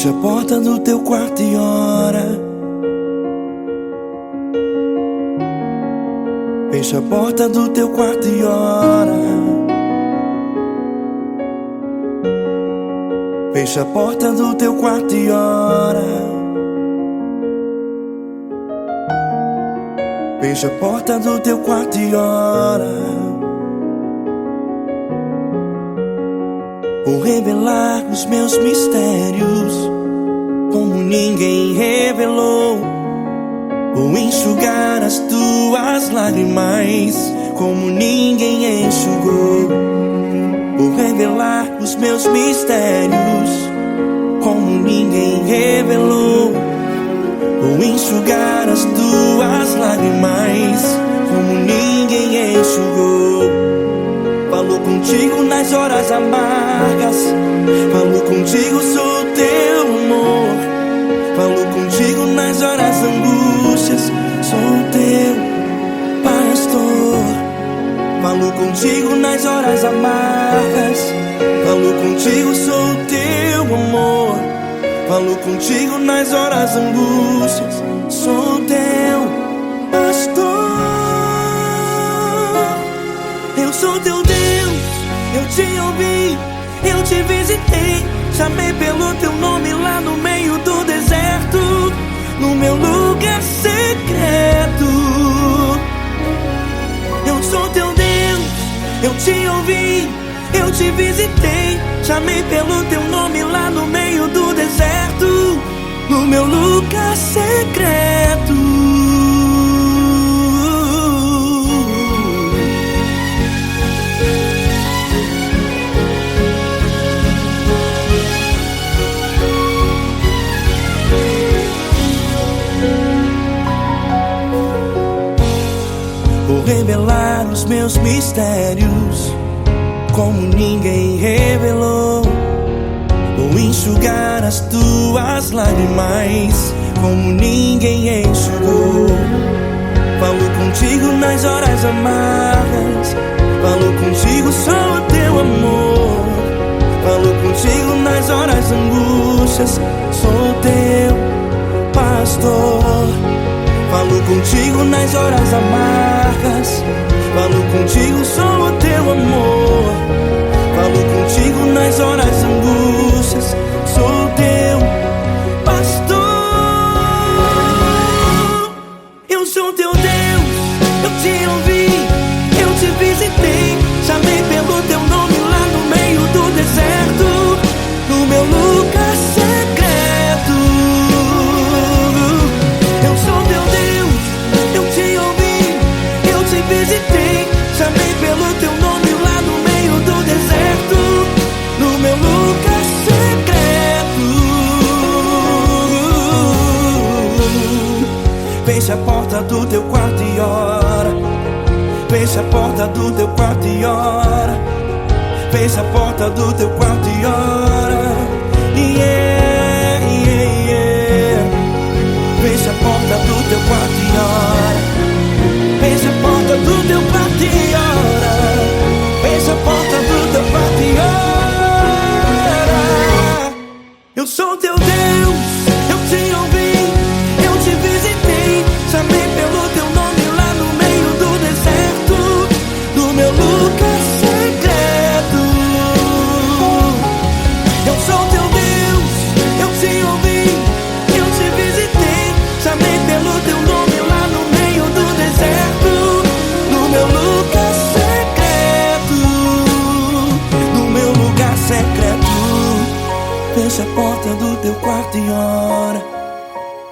Fecha a porta do teu quarto e ora. Fecha a porta do teu quarto e ora. Fecha a porta do teu quarto e ora. Fecha a porta do teu quarto e ora. Vou revelar os meus mistérios como ninguém revelou. Vou enxugar as tuas lágrimas como ninguém enxugou. Vou revelar os meus mistérios como ninguém revelou. Vou enxugar as tuas lágrimas como ninguém enxugou. Falo contigo nas horas amargas, falo contigo, sou teu amor. Falo contigo nas horas angústias, sou teu pastor. Falo contigo nas horas amargas, falo contigo, sou teu amor. Falo contigo nas horas angústias, sou teu pastor. Eu sou teu Deus, eu te ouvi, eu te visitei. Chamei pelo teu nome lá no meio do deserto, no meu lugar secreto. Eu sou teu Deus, eu te ouvi, eu te visitei. Chamei pelo teu nome lá no meio do deserto, no meu lugar secreto. Vou revelar os meus mistérios como ninguém revelou. Vou enxugar as tuas lágrimas como ninguém enxugou. Falo contigo nas horas amargas, falo contigo, sou teu amor. Falo contigo nas horas angústias, sou teu pastor. Falo contigo nas horas amargas, falo contigo, sou o teu amor. Falo contigo nas horas angústias, sou teu pastor. Eu sou teu Deus, eu te ouvi, eu te visitei. Chamei pelo teu nome lá no meio do deserto, no meu lugar secreto. Eu sou teu Deus, eu te ouvi, eu te visitei. Chamei pelo teu nome lá no meio do deserto, no meu lugar secreto. Fecha a porta do teu quarto e ora. Fecha a porta do teu quarto e ora. Fecha a porta do teu quarto e ora. Yeah, yeah, yeah. Fecha a porta do teu quarto e ora. Fecha a porta do teu quarto e ora. Fecha a porta do teu quarto e ora. Eu sou teu Deus, eu te ouvi, eu te visitei. Chamei pelo teu nome lá no meio do deserto, no meu lugar secreto. Eu sou teu Deus, eu te ouvi, eu te visitei. Chamei pelo teu nome lá no meio do deserto, no meu lugar secreto, no meu lugar secreto. Fecha a porta do teu quarto e ora.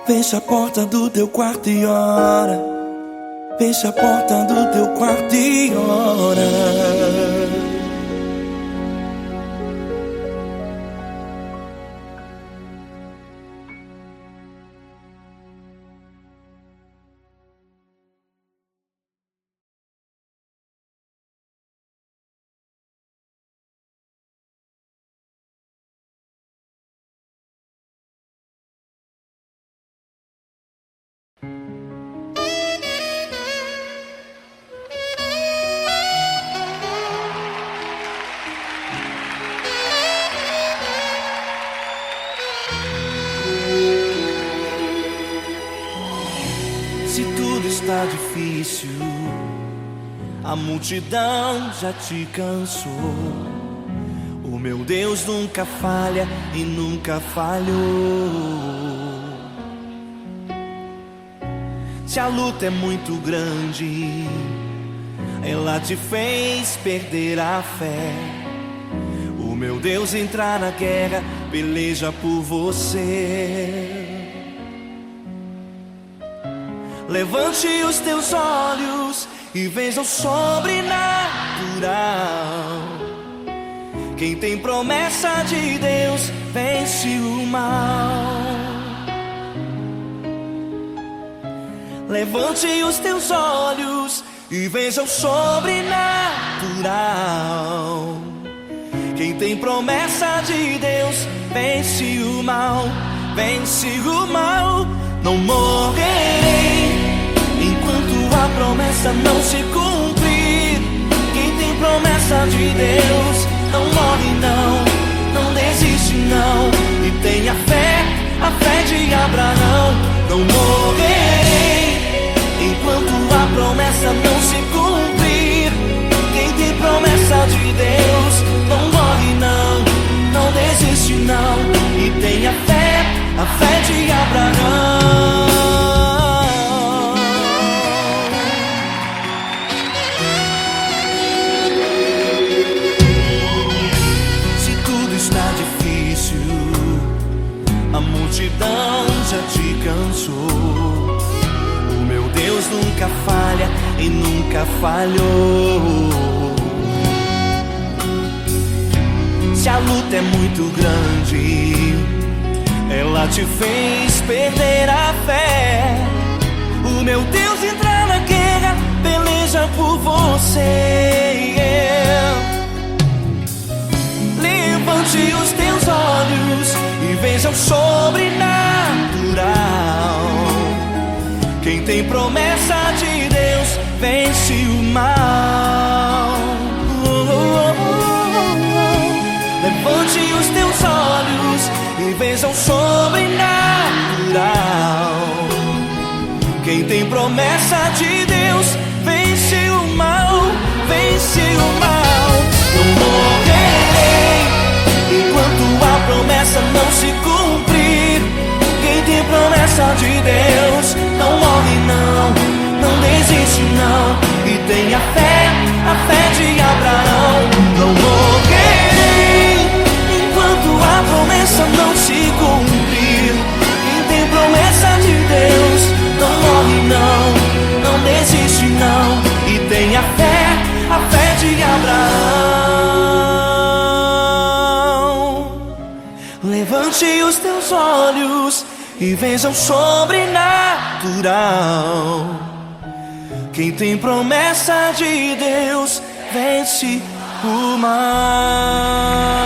Fecha a porta do teu quarto e ora. Fecha a porta do teu quarto e ora. está difícil, a multidão já te cansou. O meu Deus nunca falha e nunca falhou. Se a luta é muito grande, ela te fez perder a fé. O meu Deus entrar na guerra, peleja por você. Levante os teus olhos e veja o sobrenatural. Quem tem promessa de Deus vence o mal. Levante os teus olhos e veja o sobrenatural. Quem tem promessa de Deus vence o mal, vence o mal. Não morrerei enquanto a promessa não se cumprir. Quem tem promessa de Deus não morre não, não desiste não. E tenha fé, a fé de Abraão. Não morrerei enquanto a promessa não se cumprir. Quem tem promessa de Deus não morre não, não desiste não. E tenha fé, a fé de Abraão. Se tudo está difícil, a multidão já te cansou. Deus nunca falha e nunca falhou. Se a luta é muito grande, ela te fez perder a fé. O meu Deus entra na guerra, peleja por você. Levante os teus olhos e veja o sobrenatural. Quem tem promessa de Deus vence o mal. Levante os teus olhos e veja o sobrenatural. Quem tem promessa de Deus vence o mal, vence o mal. Não morrerei enquanto a promessa não se cumprir. Quem tem promessa de Deus não morre não, não desiste não. E tenha fé, a fé de Abraão. Não morrerei enquanto a promessa não se cumprir. Quem tem promessa de Deus não morre não, não desiste não. E tenha fé, a fé de Abraão. Levante os teus olhos e veja o sobrenatural. Quem tem promessa de Deus vence o mal.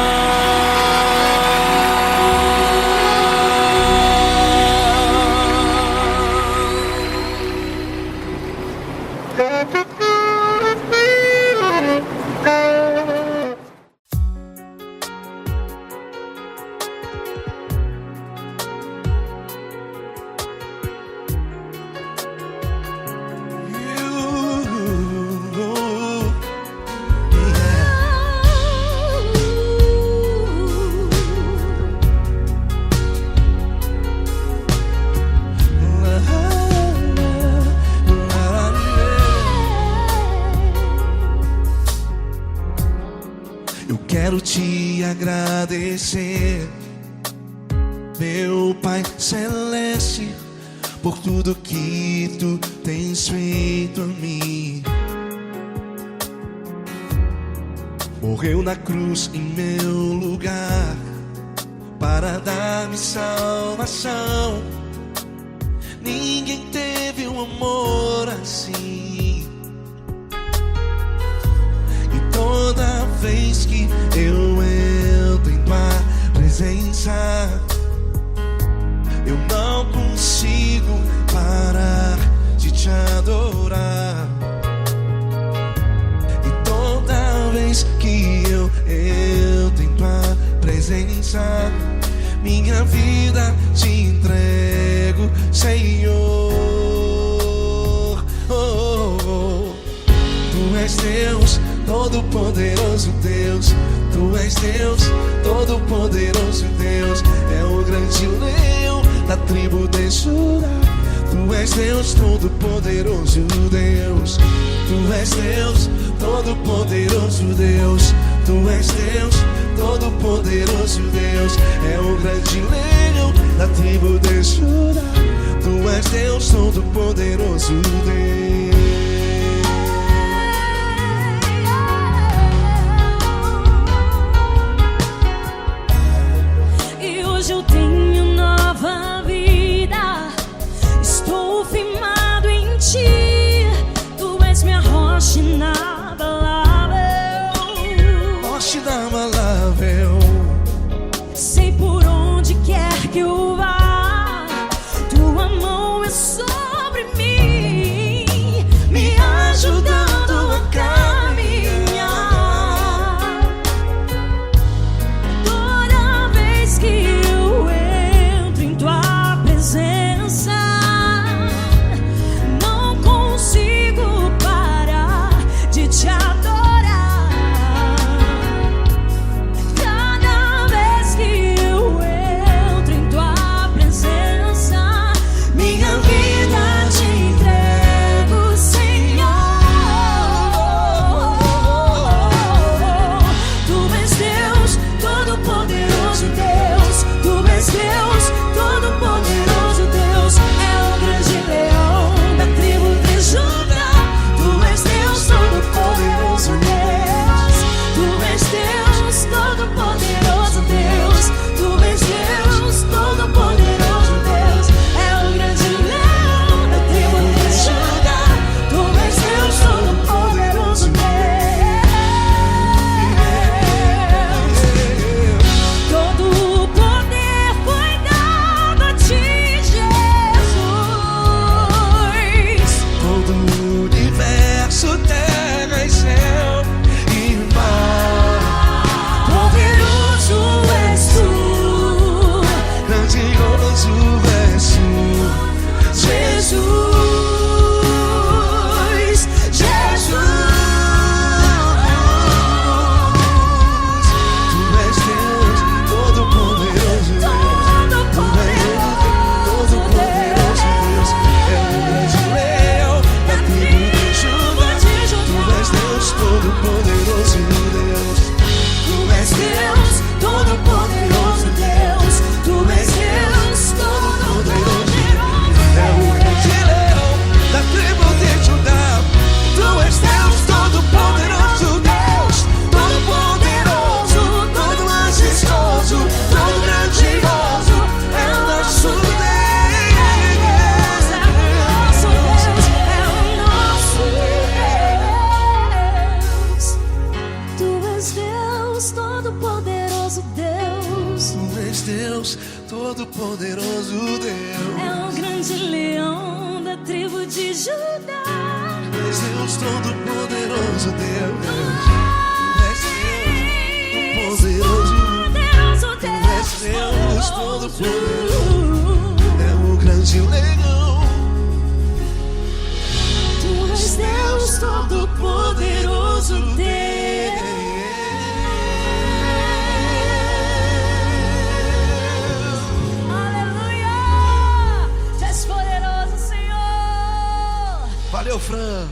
Quero te agradecer, meu Pai Celeste, por tudo que tu tens feito a mim. Morreu na cruz em meu lugar para dar-me salvação. Ninguém teve um amor assim. E toda vez que eu entro em tua presença, eu não consigo parar de te adorar. E toda vez que eu entro em tua presença, minha vida te entrego, Senhor. Oh, oh. Tu és Deus, todo-poderoso Deus. Tu és Deus, todo-poderoso Deus. É o grande leão da tribo de Judá. Tu és Deus, todo-poderoso Deus. Tu és Deus, todo-poderoso Deus. Tu és Deus, todo-poderoso Deus. É o grande leão da tribo de Judá. Tu és Deus, todo-poderoso Deus. E hoje eu tenho nova vida. Estou firmado em ti. Tu és minha rocha inabalável. Rocha inabalável. Sei por onde quer que eu vá, tua mão é sobre mim, me ajudando a caminhar. Toda vez que eu entro em tua presença, não consigo parar de te adorar. Cada vez que eu entro em tua presença, minha vida te entrego, Senhor. Tu és Deus, todo-poderoso Deus. Tu és Deus, todo-poderoso Deus. É o grande leão da tribo de Judá. Tu és Deus, todo-poderoso Deus. Tu és Deus, todo-poderoso Deus. Tu és Deus, todo-poderoso Deus. É o grande leão da tribo de Judá. Tu és Deus, todo-poderoso Deus. Todo o poder foi dado a ti, Jesus. Todo o universo, terra e céu e mar. Poderoso és tu, Grandioso és tu, Jesus. Jesus. Tu és Deus, todo-poderoso Deus. Tu és Deus, todo-poderoso Deus. É o grande leão da tribo de Judá. Tu és Deus, todo-poderoso Deus. Tu és Deus, todo-poderoso Deus. Tu és Deus, todo-poderoso. É o grande leão da tribo de Judá. Tu és Deus, todo-poderoso Deus. Todo-poderoso, todo majestoso, todo grandioso. É o nosso Deus. É o nosso Deus, é o nosso Deus. Tu és Deus, todo-poderoso Deus. Tu és Deus, todo-poderoso Deus. É o grande leão da tribo de Judá. Tu és Deus, todo-poderoso Deus. Tu és Deus, todo-poderoso. Poderoso Tu és Deus, Deus. todo-poderoso. É o grande leão. Tu és Deus, todo-poderoso Deus. Aleluia! Tu és poderoso, Senhor. Valeu, Fran.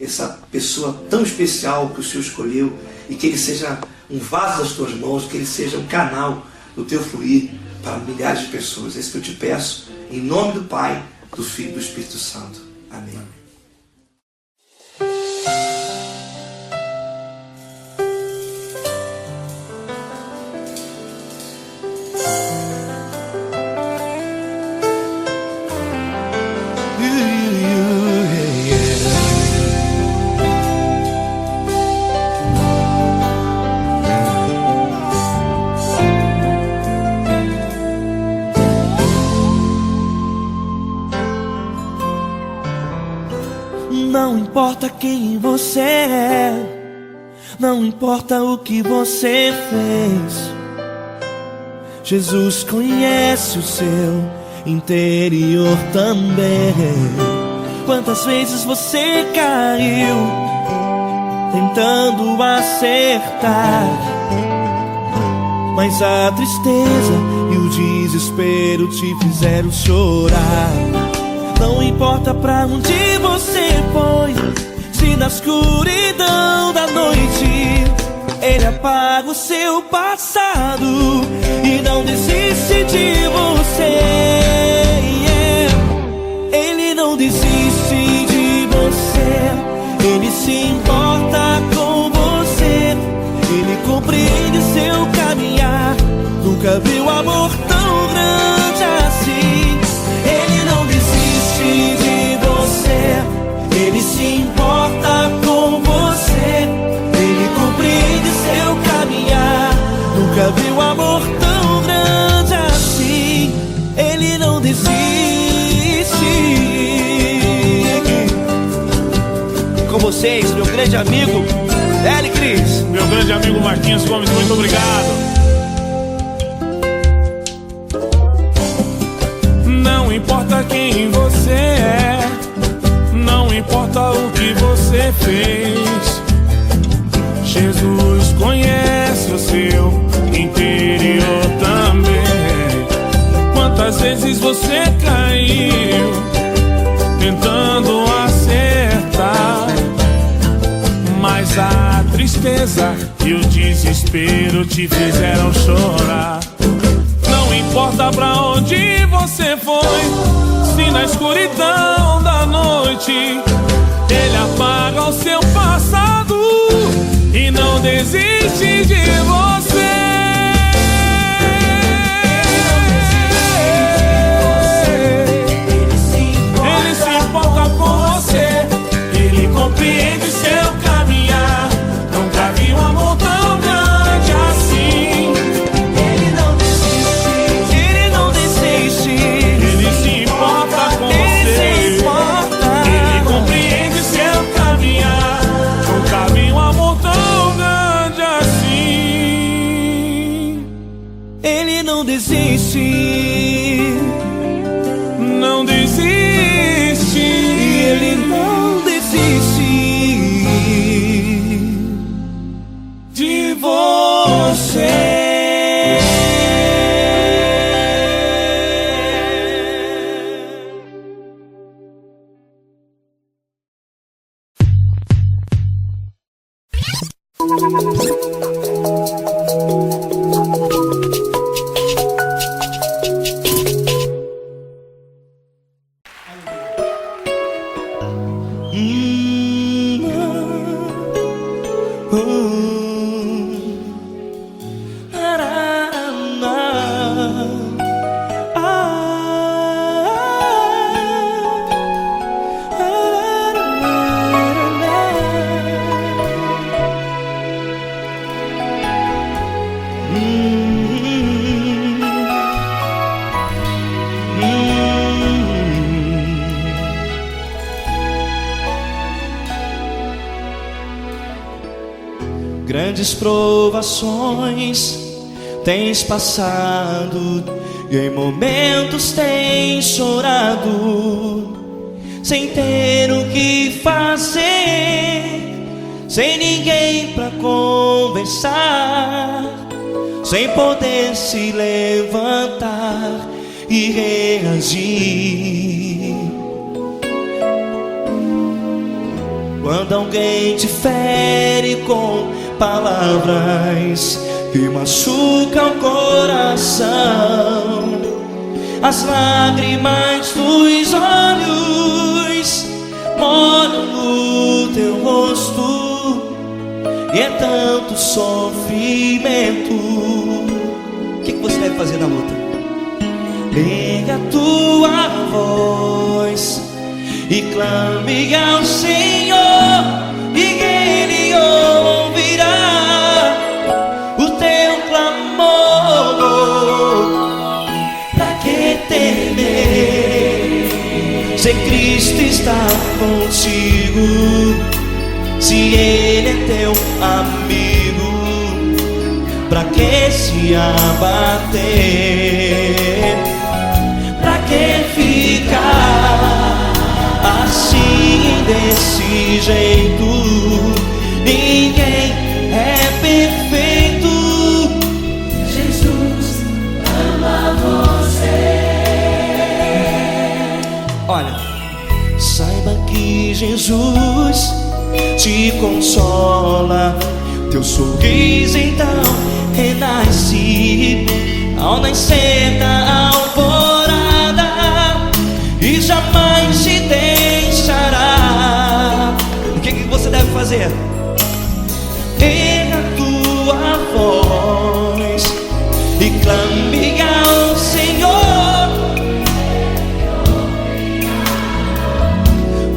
Essa pessoa tão especial que o Senhor escolheu, e que ele seja um vaso das tuas mãos, que ele seja um canal do teu fluir para milhares de pessoas. É isso que eu te peço, em nome do Pai, do Filho e do Espírito Santo. Amém. Não importa quem você é, não importa o que você fez, Jesus conhece o seu interior também. Quantas vezes você caiu tentando acertar, mas a tristeza e o desespero te fizeram chorar. Não importa pra onde você foi, se na escuridão da noite Ele apaga o seu passado e não desiste de você. Ele não desiste de você, Ele se importa com você, Ele compreende seu caminhar. Nunca viu amor tão grande assim. Ele não desiste de você, Ele se importa com você, Ele compreende seu caminhar. Nunca viu amor tão grande assim. Ele não desiste. Com vocês, meu grande amigo L. Cris. Meu grande amigo Marquinhos Gomes, muito obrigado. Não importa quem você é, não importa o que você fez, Jesus conhece o seu interior também. Quantas vezes você caiu tentando acertar, mas a tristeza e o desespero te fizeram chorar. Não importa pra onde você foi, se na escuridão da noite Ele apaga o seu passado e não desiste de você. Ele se importa com você, Ele compreende seu caminhar. Nunca vi um amor tão grande assim. Ele não desiste, Ele não desiste. Ele se importa com você, Ele compreende seu caminhar. Nunca vi um amor tão grande assim. Ele não desiste, não desiste. Ele não desiste De você. Grandes provações tens passado e em momentos tens chorado, sem ter o que fazer, sem ninguém pra conversar, sem poder se levantar e reagir. Quando alguém te fere com palavras que machucam o coração, as lágrimas dos olhos molham no teu rosto, e é tanto sofrimento. O que você deve fazer na luta? Pega a tua voz e clame ao Senhor, e Ele ouvirá o teu clamor. Pra que temer, se Cristo está contigo? amigo. Se ele é teu amigo, pra que se abater? Pra que ficar assim desse jeito? Ninguém é perfeito. Jesus ama você. Olha, saiba que Jesus te consola. Teu sorriso então renasce ao nascer da alvorada e jamais te deixará. O que você deve fazer? Erga a tua voz e clame ao Senhor.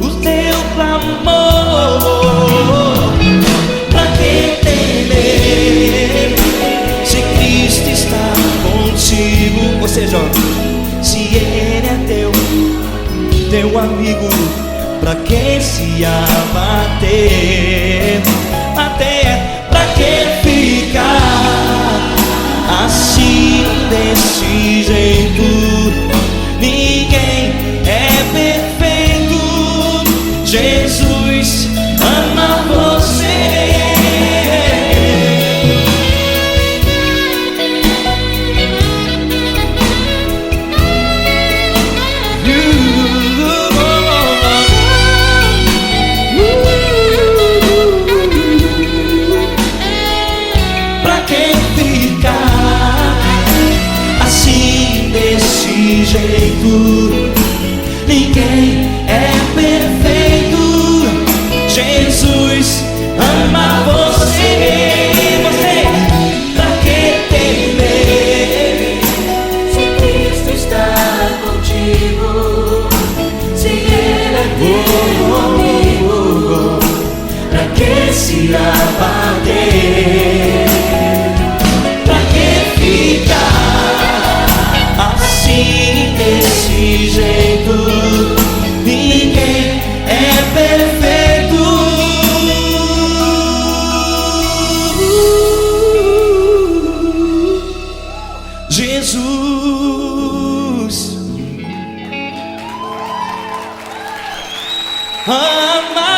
O teu clamor, pra que temer se Cristo está contigo? Ou seja, se Ele é teu amigo, pra que se abater? Até pra que ficar assim desse jeito? Ninguém é perfeito. Jesus ama você. Pra que ficar assim desse jeito? Ninguém é perfeito. Jesus ama você. Pra que temer Se Cristo está contigo, se Ele é teu amigo, pra que se abater? Pra que ficar assim desse jeito? Ninguém é perfeito. Jesus ama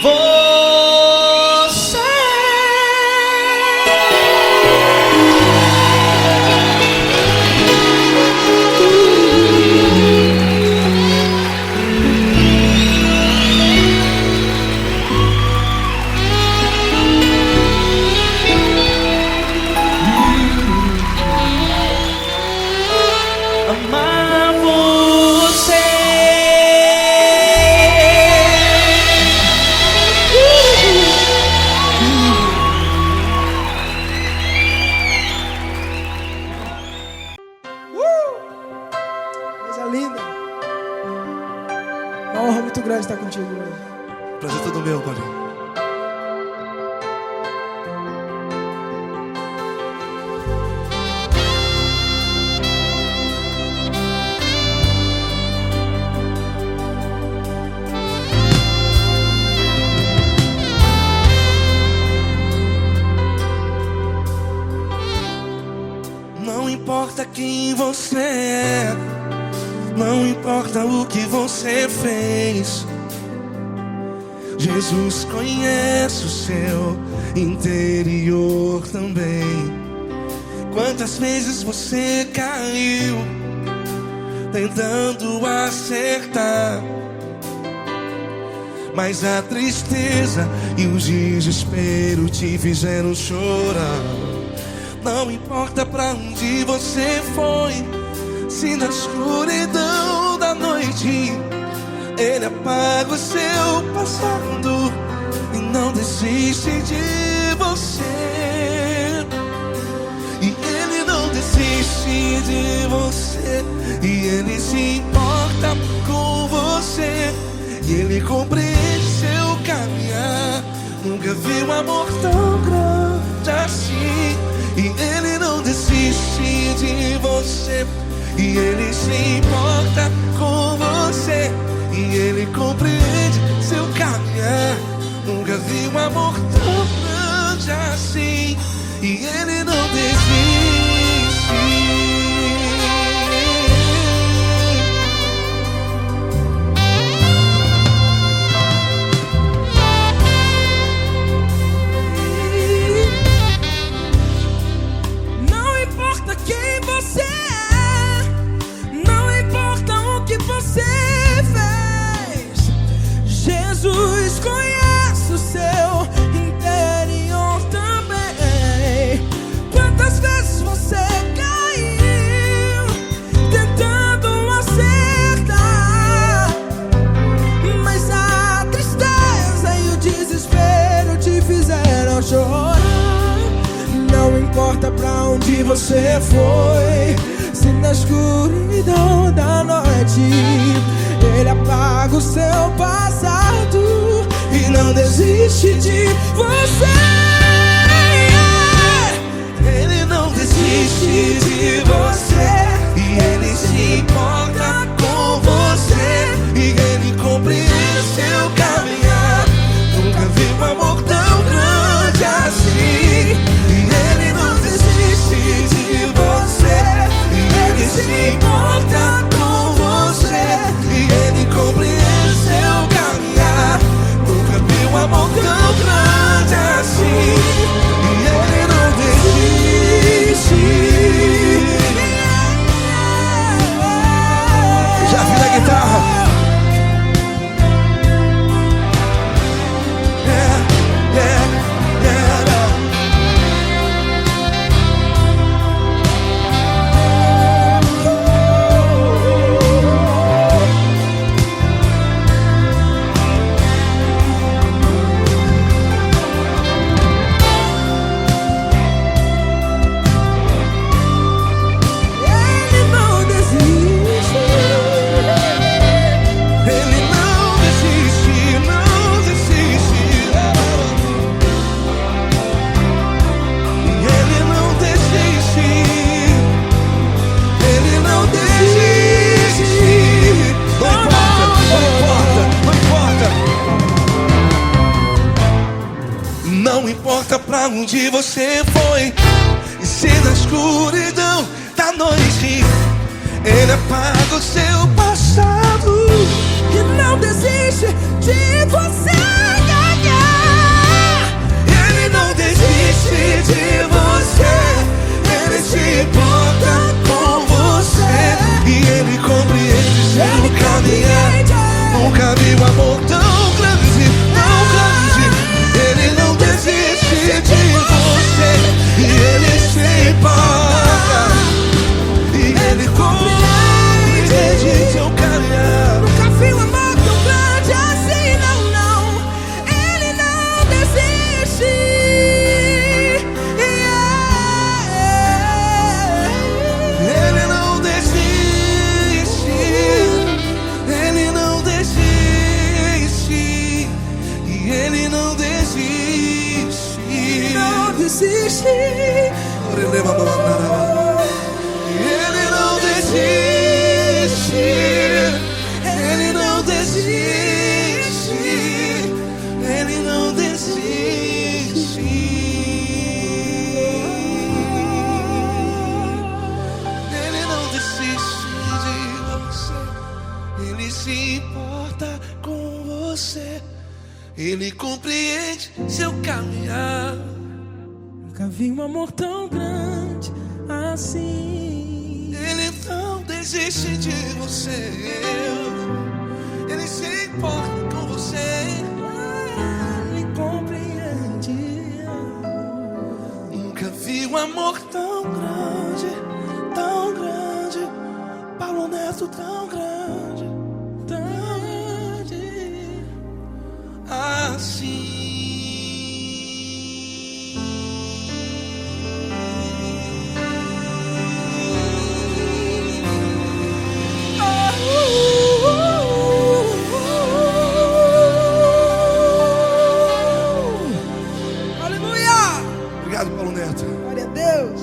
você. Amar você. Coisa linda. Uma honra muito grande estar contigo hoje. Prazer todo meu, Paulinho. Não importa quem você é, não importa o que você fez, Jesus conhece o seu interior também. Quantas vezes você caiu tentando acertar, mas a tristeza e o desespero te fizeram chorar. Não importa pra onde você foi, se na escuridão da noite Ele apaga o seu passado e não desiste de você. E Ele não desiste de você, e Ele se importa com você, e Ele compreende seu caminhar. Nunca vi um amor tão grande assim. E Ele não desiste de você, e Ele se importa com você, e Ele compreende seu caminhar. Nunca vi um amor tão grande assim. E Ele não desiste. Não importa quem você é, não importa o que você fez, Jesus conhece o seu interior também. Quantas vezes você caiu tentando acertar, mas a tristeza e o desespero te fizeram chorar. Não importa pra onde você foi, se na escuridão da noite Ele apaga o seu passado e não desiste de você. Ele não desiste de você. E Ele se importa com você. E Ele compreende seu caminhar. Nunca vi um amor tão grande assim. E Ele não desiste de você. E Ele se importa com você. E Ele compreende seu caminhar. Nunca vi um amor tão grande assim. E Ele não desiste. Já vi na guitarra. Ele não desiste. Ele não desiste, não desiste. Ele não desiste. Ele não desiste. Não importa, não importa, não importa. Não importa pra onde você foi, e se na escuridão da noite Ele apaga o seu passado. E não desiste de você ganhar. Ele não desiste de você. Ele se importa com você. E Ele compreende seu caminhar. Nunca vi um amor tão grande, tão grande. Ele não desiste de você. E Ele se importa. E Ele compreende seu caminhar. Nunca vi um amor tão grande assim, não, não. Ele não desiste. Ele não desiste. Ele não desiste. E Ele não desiste. Não desiste. Ele não desiste. Ele não desiste. Ele não desiste. Ele não desiste de você. Ele se importa com você. Ele compreende seu caminhar. Nunca vi um amor tão grande assim. Ele não desiste de você. Ele se importa com você. Ele compreende. Nunca vi um amor tão grande, tão grande. Paulo Neto tão grande, tão grande assim. Aleluia! Obrigado, Paulo Neto. Glória a Deus.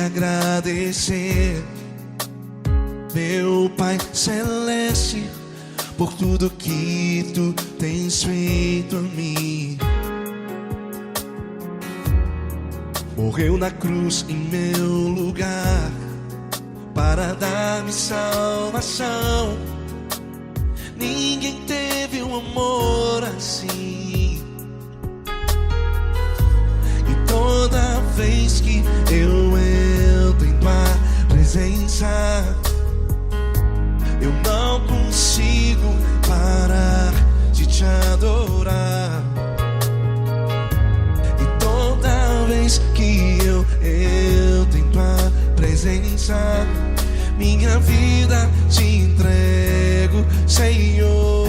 agradecer, meu Pai Celeste, por tudo que tu tens feito a mim. Morreu na cruz em meu lugar para dar-me salvação. Ninguém teve um amor assim. E toda vez que eu entro em tua presença, eu não consigo parar de te adorar. E toda vez que eu entro em tua presença, minha vida te entrego, Senhor.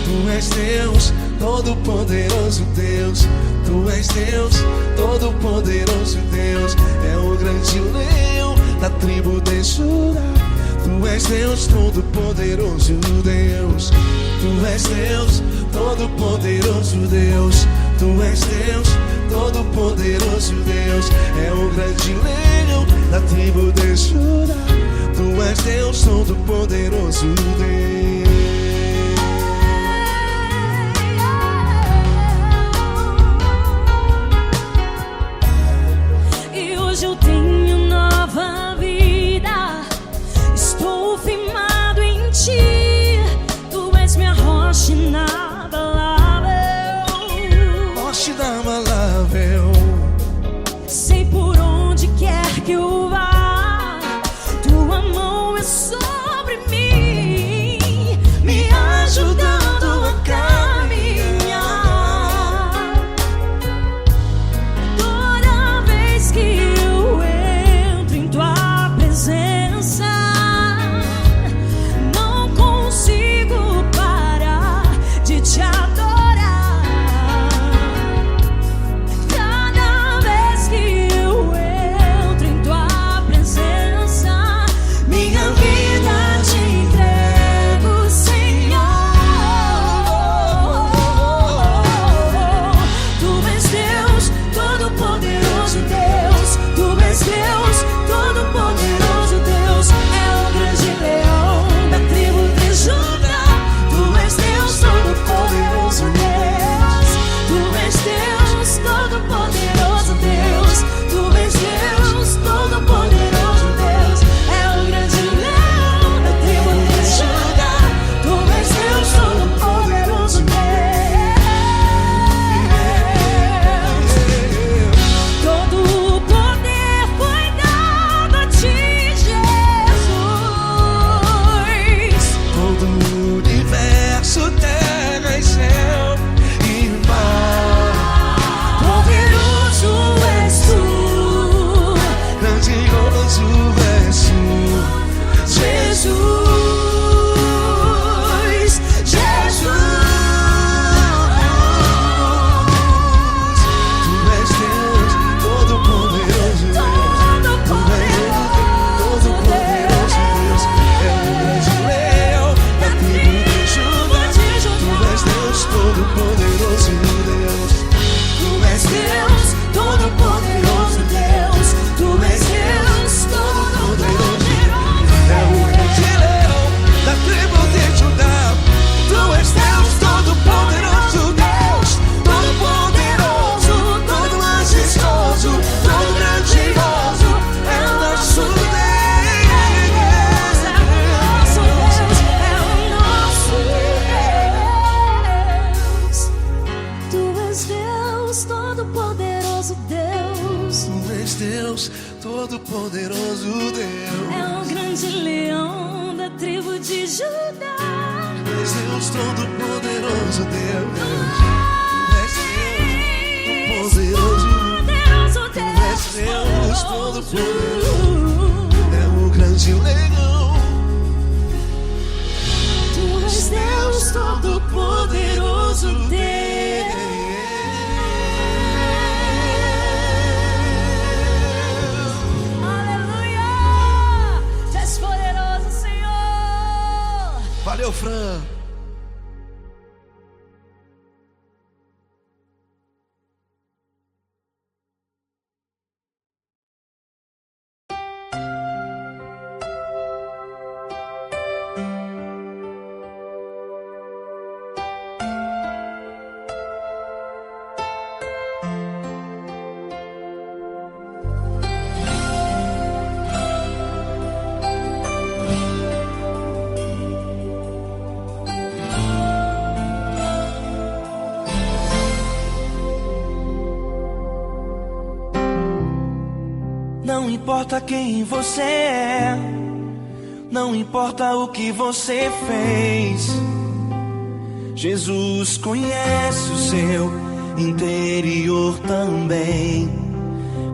Tu és Deus, Todo-Poderoso Deus. Tu és Deus, Todo-Poderoso Deus. É o grande leão da tribo de Judá. Tu és Deus, Todo-Poderoso Deus. Tu és Deus, Todo-Poderoso Deus. Tu és Deus, Todo-Poderoso Deus. É o grande leão da tribo de Judá. Tu és Deus, Todo-Poderoso Deus. E hoje eu tenho nova vida, estou firmado em ti. Tu és minha rocha inabalável, Rocha inabalável. sei por onde quer que eu vá, tua mão é sobre mim, me ajudando a caminhar. Toda vez que eu entro em tua presença, não consigo parar de te adorar. Cada vez que eu entro em tua presença, minha vida te entrego, Senhor. Tu és Deus, Todo-Poderoso Deus. Tu és Deus, Todo-Poderoso Deus. É o grande leão da tribo de Judá. Tu és Deus, Todo-Poderoso Deus. Tu és Deus, Todo-Poderoso Deus. Tu és Deus, Todo-Poderoso Deus. É o grande leão da tribo de Judá. Tu és Deus, Todo-Poderoso Deus. Todo o poder foi dado a ti, Jesus. Todo o universo, terra e céu e mar. Poderoso és tu, Grandioso és tu, Jesus. Jesus. Tu és Deus, Todo-Poderoso Deus. Todo-Poderoso Deus. É o grande leão da tribo de Judá. Tu és Deus, Todo-Poderoso Deus. Tu és Deus, Todo-Poderoso Deus. Tu és Deus, Todo-Poderoso. É o grande leão da tribo de Judá. Tu és Deus, Todo-Poderoso Deus. Todo-Poderoso, todo majestoso, todo grandioso. É o nosso Deus. É o nosso Deus, é o nosso Deus. Tu és Deus, Todo-Poderoso Deus. Tu és Deus, Todo-Poderoso Deus. É o grande leão da tribo de Judá. Tu és Deus, Todo-Poderoso Deus. Tu és Deus, Todo-Poderoso. Poderoso Tu és Deus, Deus, Todo-Poderoso. É o grande leão. Tu és Deus, Todo-Poderoso Deus. Aleluia! Tu és poderoso, Senhor. Valeu, Fran. Não importa quem você é, não importa o que você fez, Jesus conhece o seu interior também.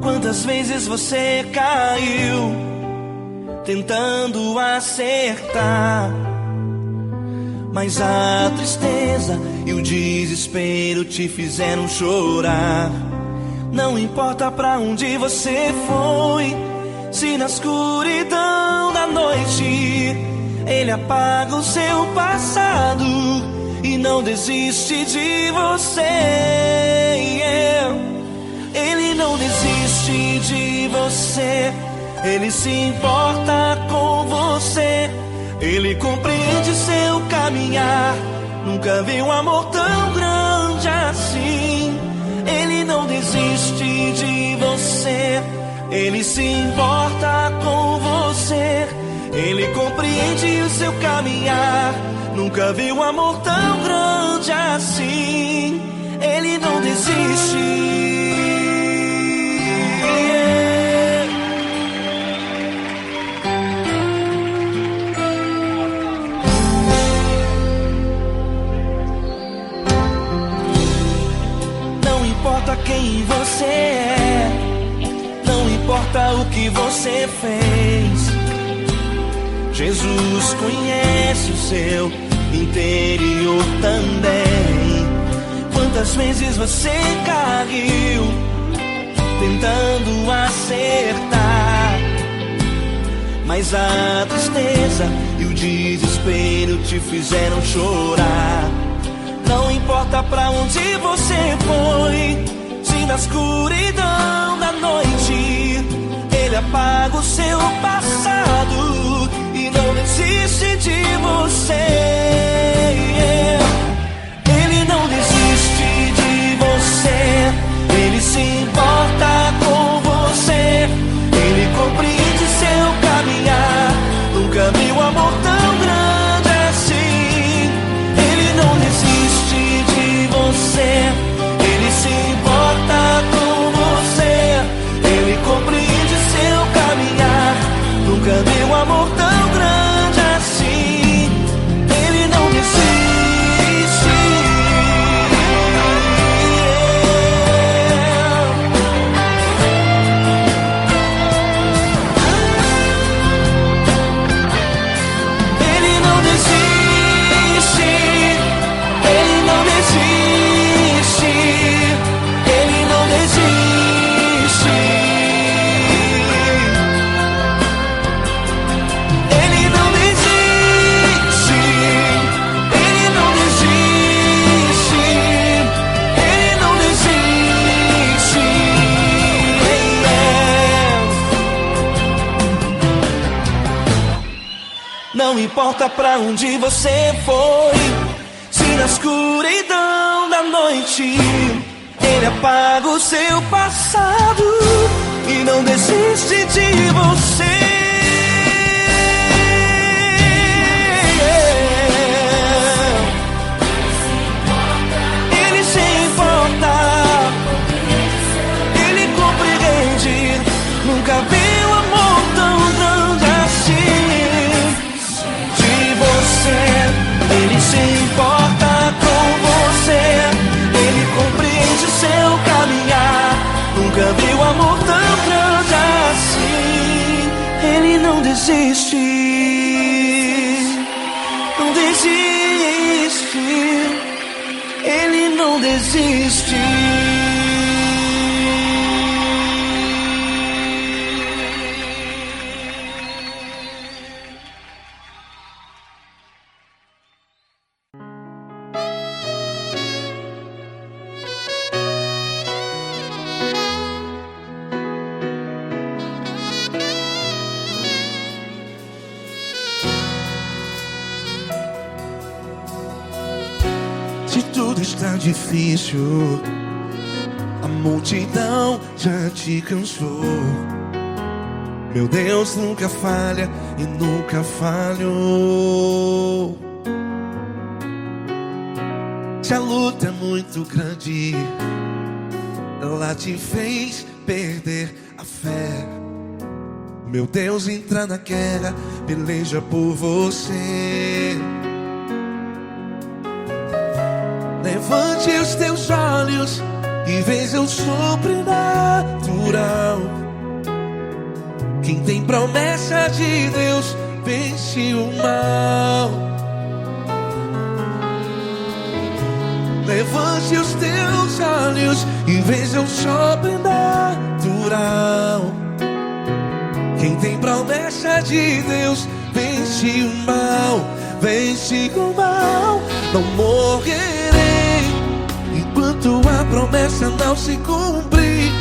Quantas vezes você caiu tentando acertar, mas a tristeza e o desespero te fizeram chorar. Não importa pra onde você foi, se na escuridão da noite Ele apaga o seu passado e não desiste de você. Ele não desiste de você, Ele se importa com você, Ele compreende seu caminhar. Nunca vi um amor tão grande assim. Ele não desiste de você, Ele se importa com você, Ele compreende o seu caminhar. Nunca vi um amor tão grande assim. Ele não desiste. Não importa quem você é, não importa o que você fez, Jesus conhece o seu interior também. Quantas vezes você caiu tentando acertar, mas a tristeza e o desespero te fizeram chorar. Não importa pra onde você foi, se na escuridão da noite Ele apaga o seu passado e não desiste de você. Ele não desiste de você, Ele se importa com você, Ele compreende seu caminhar. Nunca vi um amor tão grande assim. Ele não desiste de você, Ele se importa com você, Ele compreende seu caminhar. Nunca vi um amor tão grande assim. Ele não desiste. Ele não desiste. Ele não desiste. Ele não desiste. Ele não desiste. Ele não desiste. Ele não desiste. Não importa pra onde você foi, se na escuridão da noite Ele apaga o seu passado e não desiste de você. Ele se importa, Ele compreende. Nunca vi um amor tão grande assim. De você, Ele se importa com você, Ele compreende seu caminhar. Nunca vi um amor tão grande assim. Ele não desiste, não desiste. Ele não desiste. Se tudo está difícil, a multidão já te cansou. Meu Deus nunca falha e nunca falhou. Se a luta é muito grande, ela te fez perder a fé. Meu Deus entra na guerra, peleja por você. Levante os teus olhos e veja o sobrenatural. Quem tem promessa de Deus vence o mal. Levante os teus olhos e veja o sobrenatural. Quem tem promessa de Deus vence o mal. Vence o mal. Não morrerei enquanto a promessa não se cumprir.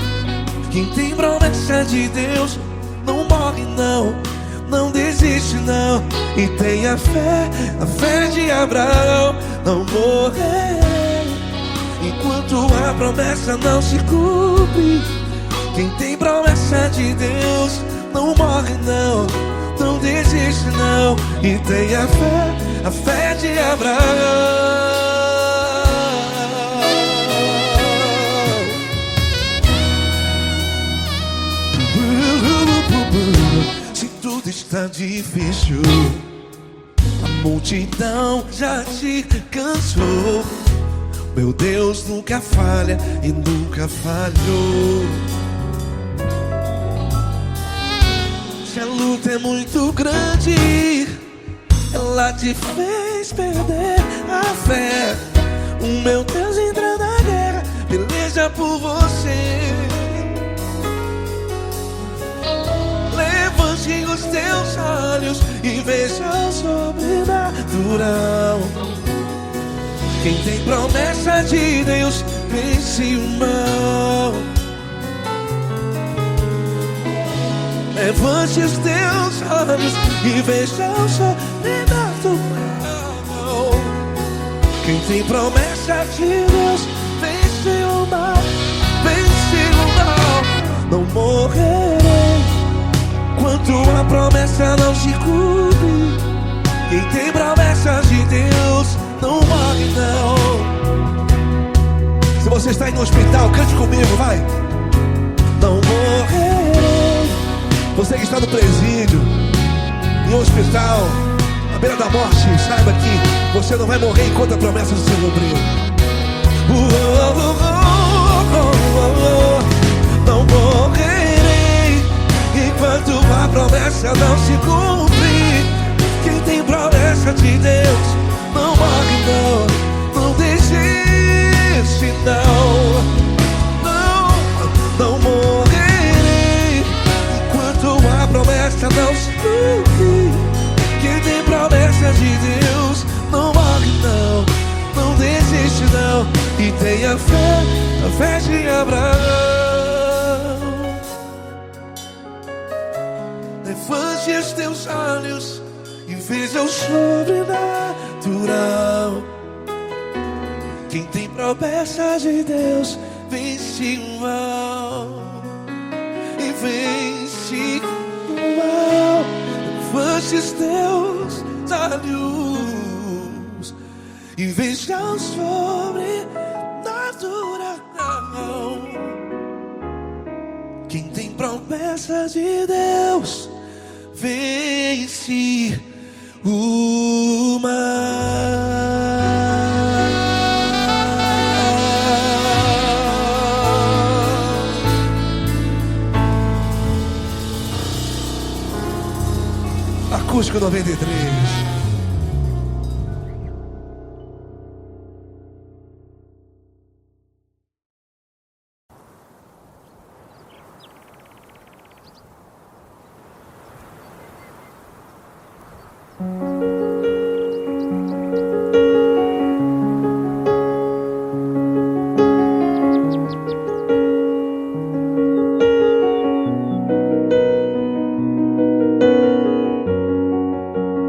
Quem tem promessa de Deus não morre não, não desiste não. E tenha fé, a fé de Abraão. Não morrerei enquanto a promessa não se cumpre. Quem tem promessa de Deus não morre não, não desiste não. E tenha fé, a fé de Abraão. Se tudo está difícil, a multidão já te cansou. Meu Deus nunca falha e nunca falhou. Se a luta é muito grande, ela te fez perder a fé. O meu Deus entra na guerra, peleja por você. Levante os teus olhos e veja o sobrenatural. Quem tem promessa de Deus vence o mal. Levante os teus olhos e veja o sobrenatural. Quem tem promessa de Deus vence o mal. Vence o mal. Não morrerei enquanto a promessa não se cumpre. Quem tem promessa de Deus não morre não. Se você está aí no hospital, cante comigo, vai. Não morrerei. Você que está no presídio, em um hospital, à beira da morte, saiba que você não vai morrer enquanto a promessa se cumprir. Não morrerei enquanto a promessa não se cumprir. Quem tem promessa de Deus não morre não, não desiste não. Não morrerei enquanto a promessa não se cumprir. Quem tem promessa de Deus não morre não, não desiste não. E tenha fé, a fé de Abraão. Levante os teus olhos e veja o sobrenatural. Quem tem promessa de Deus vence o mal. E vence o mal. Levante os teus olhos e veja o sobrenatural. Quem tem promessa de Deus vence o mal. Acústico 93.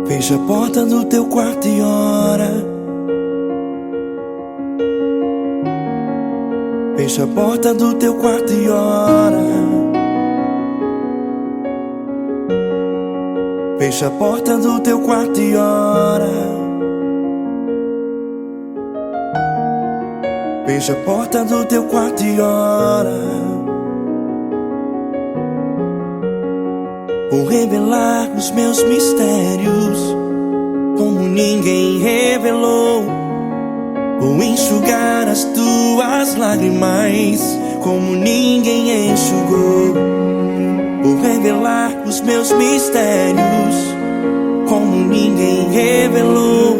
Fecha a porta do teu quarto e ora. Fecha a porta do teu quarto e ora. Fecha a porta do teu quarto e ora. Fecha a porta do teu quarto e ora. revelar os meus mistérios como ninguém revelou. Vou enxugar as tuas lágrimas como ninguém enxugou. Vou revelar os meus mistérios como ninguém revelou.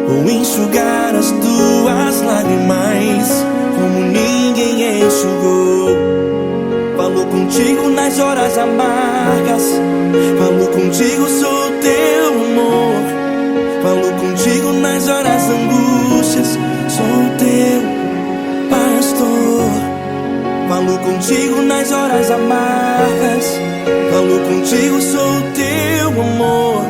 Vou enxugar as tuas lágrimas como ninguém enxugou. Falo contigo nas horas amargas, falo contigo, sou teu amor. Falo contigo nas horas angústias, sou teu pastor. Falo contigo nas horas amargas, falo contigo, sou teu amor.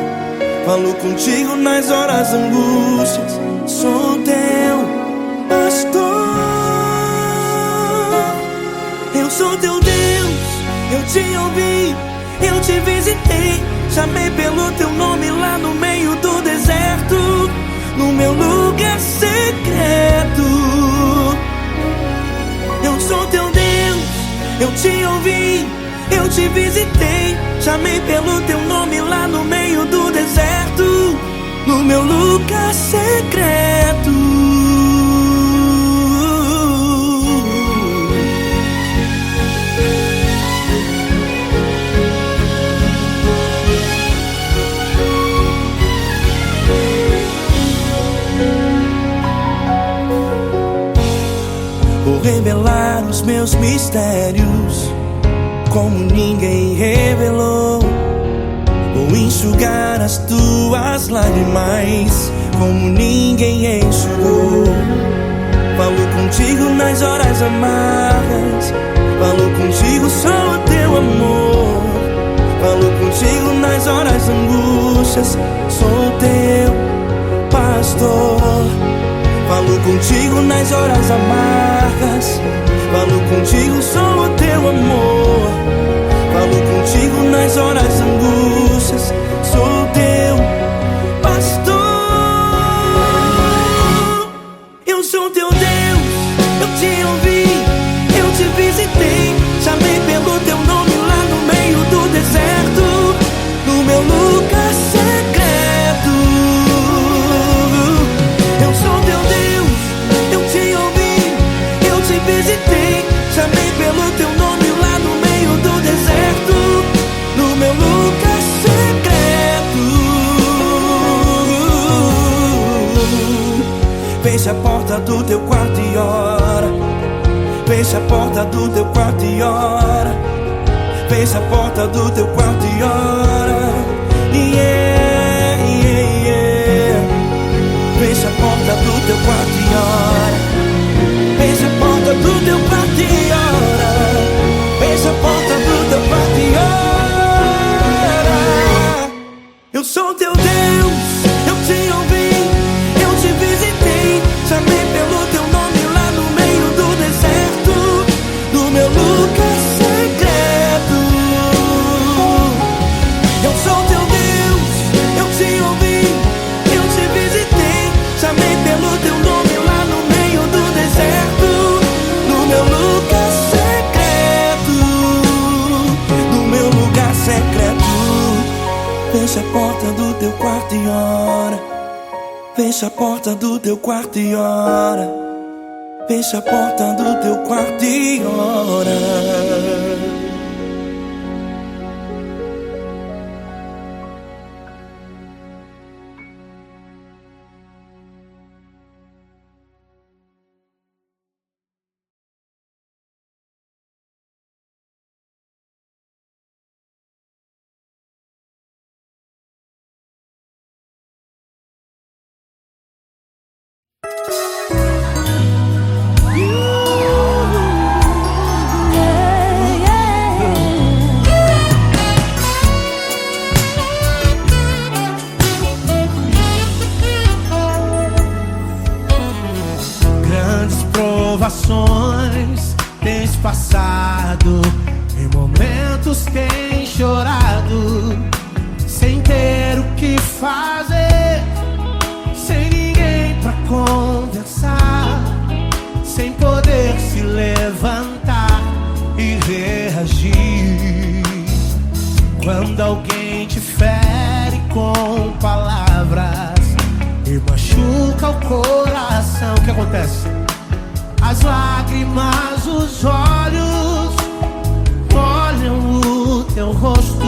Falo contigo nas horas angústias, sou teu pastor. Eu sou teu Deus, eu te ouvi, eu te visitei. Chamei pelo teu nome lá no meio do deserto, no meu lugar secreto. Eu sou teu Deus, eu te ouvi, eu te visitei. Chamei pelo teu nome lá no meio do deserto, no meu lugar secreto. Vou revelar os meus mistérios como ninguém revelou. Vou enxugar as tuas lágrimas como ninguém enxugou. Falo contigo nas horas amargas, falo contigo, sou teu amor. Falo contigo nas horas angústias, sou teu pastor. Falo contigo nas horas amargas, falo contigo, sou o teu amor. Falo contigo nas horas angústias, sou teu pastor. Eu sou teu Deus, eu te ouvi, eu te visitei. Chamei pelo teu nome lá no meio do deserto, no meu lugar secreto. Eu sou teu Deus, eu te ouvi, eu te visitei. Chamei pelo teu nome lá no meio do deserto, no meu lugar secreto. Fecha a porta do teu quarto e ora. Fecha a porta do teu quarto e ora. Fecha a porta do teu quarto e ora. Yeah, yeah, yeah. Fecha a porta do teu quarto e ora. Fecha a porta do teu quarto e ora. Fecha a porta do teu quarto e ora. Eu sou teu Deus, eu te ouvi, eu te visitei. Chamei pelo teu nome lá no meio do deserto, no meu lugar secreto. Eu sou teu Deus, eu te ouvi, eu te visitei. Chamei pelo teu nome lá no meio do deserto, no meu lugar secreto, no meu lugar secreto. Fecha a porta do teu quarto e ora. Fecha a porta do teu quarto e ora. Fecha a porta do teu quarto e ora. Grandes provações tens passado, em momentos tens chorado, sem ter o que fazer, sem ninguém pra conversar, sem poder se levantar e reagir. Quando alguém te fere com palavras e machuca o coração, o que acontece? As lágrimas, os olhos olham o teu rosto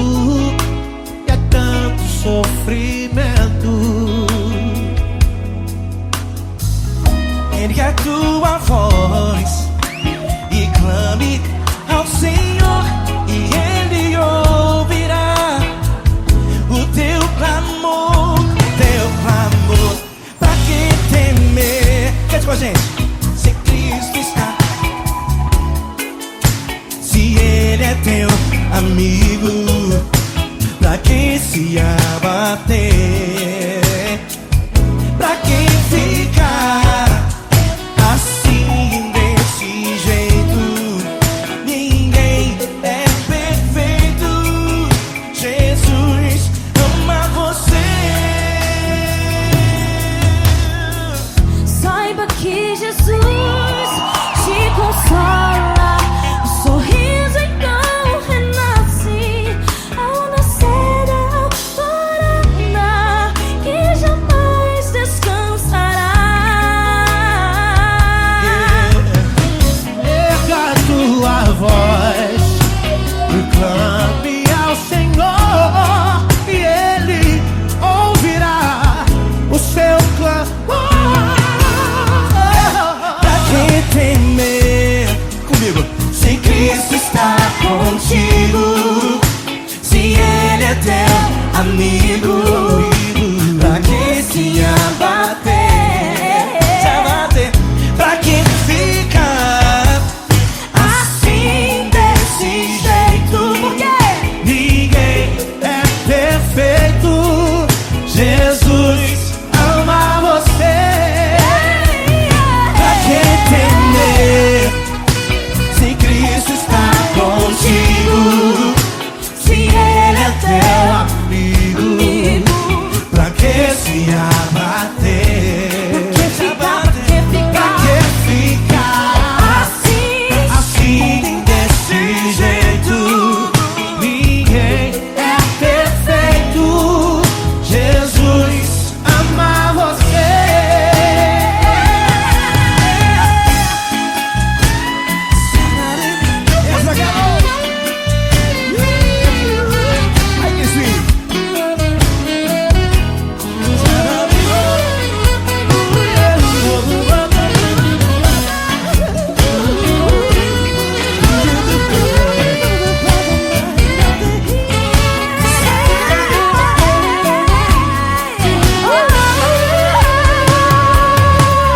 e é tanto sofrimento. Ergue a tua voz e clame ao Senhor, e Ele ouvirá o teu clamor, Pra que temer? Cante com a gente. Se Cristo está, se Ele é teu amigo, pra que se abater? Pra que ficar assim desse jeito? Ninguém é perfeito. Jesus ama você. Saiba que Jesus te consola. O sorriso então renasce ao nascer da alvorada, que jamais descansará. Erga a tua voz e clame ao Senhor, e Ele ouvirá o seu clamor. Pra que temer? Comigo. Se Cristo está contigo, se Ele é teu amigo, pra que se abater? Se abater. Pra que ficar assim desse jeito? Porque Ninguém é perfeito. Jesus ama você. pra que temer? Se Cristo está contigo, se Ele é teu Amigo, pra que se abater? Que ficar Que ficar assim. assim desse jeito? Ninguém é perfeito. Jesus ama você. Ai, que sweet.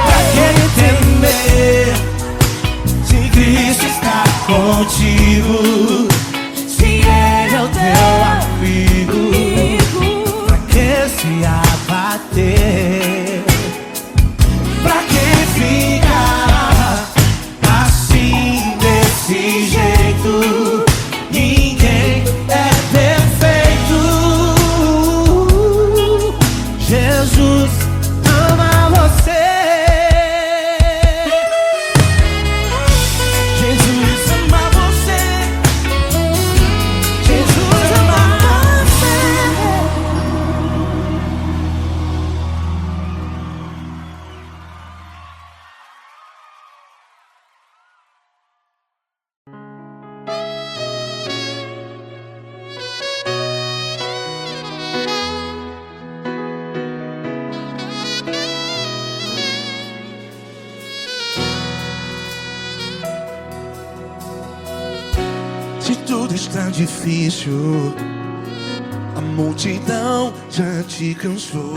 Pra que temer? Se Cristo está contigo, se Ele é o teu Amigo, pra que se abater? pra que ficar assim desse jeito? Ninguém é perfeito. Jesus ama você. Jesus ama você. Jesus ama você. Se tudo está difícil, a multidão já te cansou.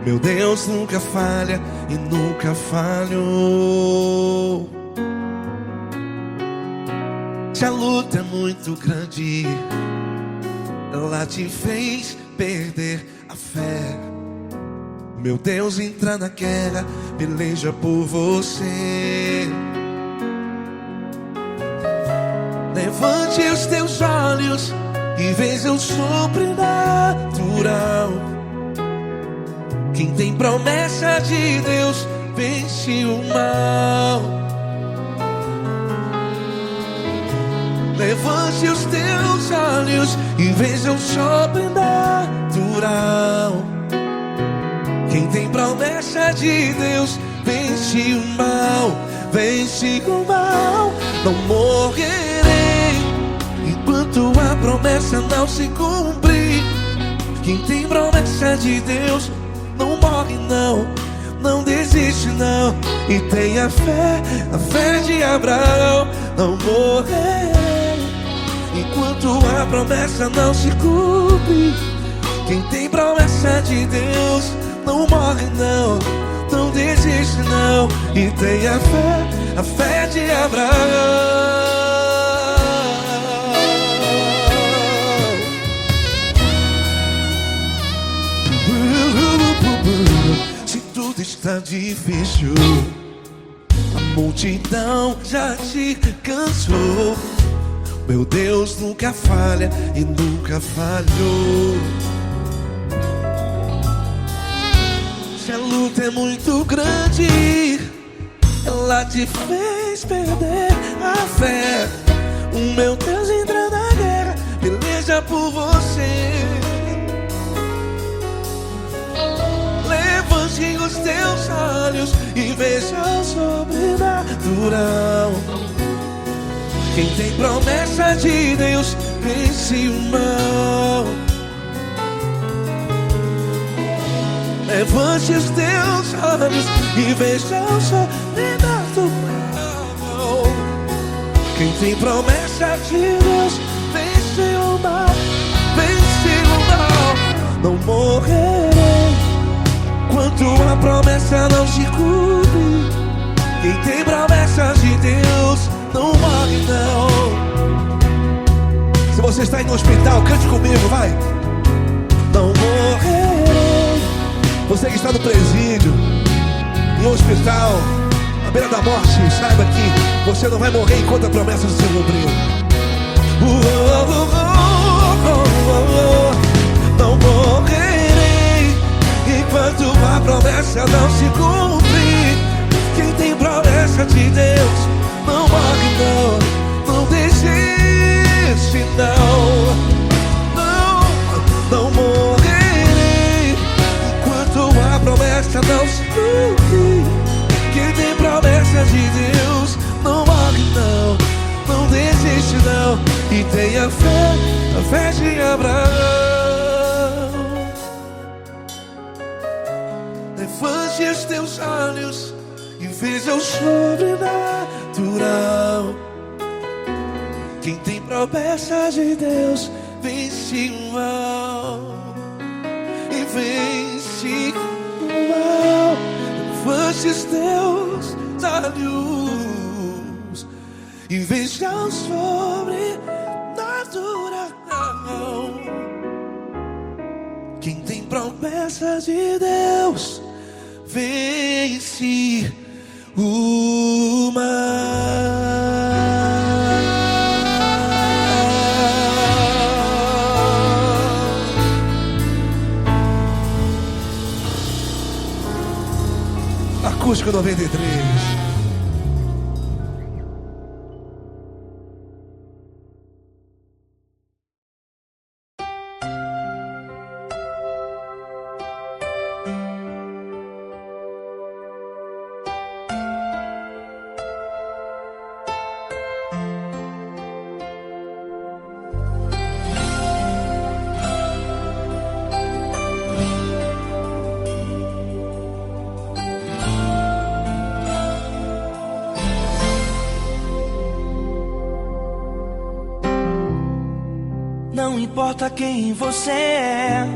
Meu Deus nunca falha e nunca falhou. Se a luta é muito grande, ela te fez perder a fé. Meu Deus entra na guerra, peleja por você. Levante os teus olhos e veja o sobrenatural. Quem tem promessa de Deus vence o mal. Levante os teus olhos e veja o sobrenatural. Quem tem promessa de Deus vence o mal, vence o mal. Não morrerei enquanto a promessa não se cumprir. Quem tem promessa de Deus não morre não, não desiste não. E tem a fé de Abraão. Não morrerei enquanto a promessa não se cumpre. Quem tem promessa de Deus não morre não, não desiste não. E tem a fé de Abraão. Se tudo está difícil, a multidão já te cansou, meu Deus nunca falha e nunca falhou. Se a luta é muito grande, ela te fez perder a fé. O meu Deus entra na guerra, peleja por você. Levante os teus olhos e veja o sobrenatural. Quem tem promessa de Deus vence o mal. Levante os teus olhos e veja o sobrenatural. Quem tem promessa de Deus vence o mal, vence o mal. Não morrerei enquanto a promessa não se cumpre. Quem tem promessas de Deus não morre não. Se você está aí no hospital, cante comigo, vai. Não morrerei. Você que está no presídio, em um hospital, à beira da morte, saiba que você não vai morrer enquanto a promessa não se cumprir. Não morrerei enquanto a promessa não se cumprir. Quem tem promessa de Deus não morre não, não desiste não. Não morrerei enquanto a promessa não se cumprir. Quem tem promessa de Deus não morre não, não desiste não. E tem a fé de Abraão. Levante os teus olhos e veja o sobrenatural. Quem tem promessa de Deus vence o mal, e vence o mal. Levante os teus olhos e veja o sobrenatural. Quem tem promessa de Deus vence o mal. Acústico 93. Não importa quem você é,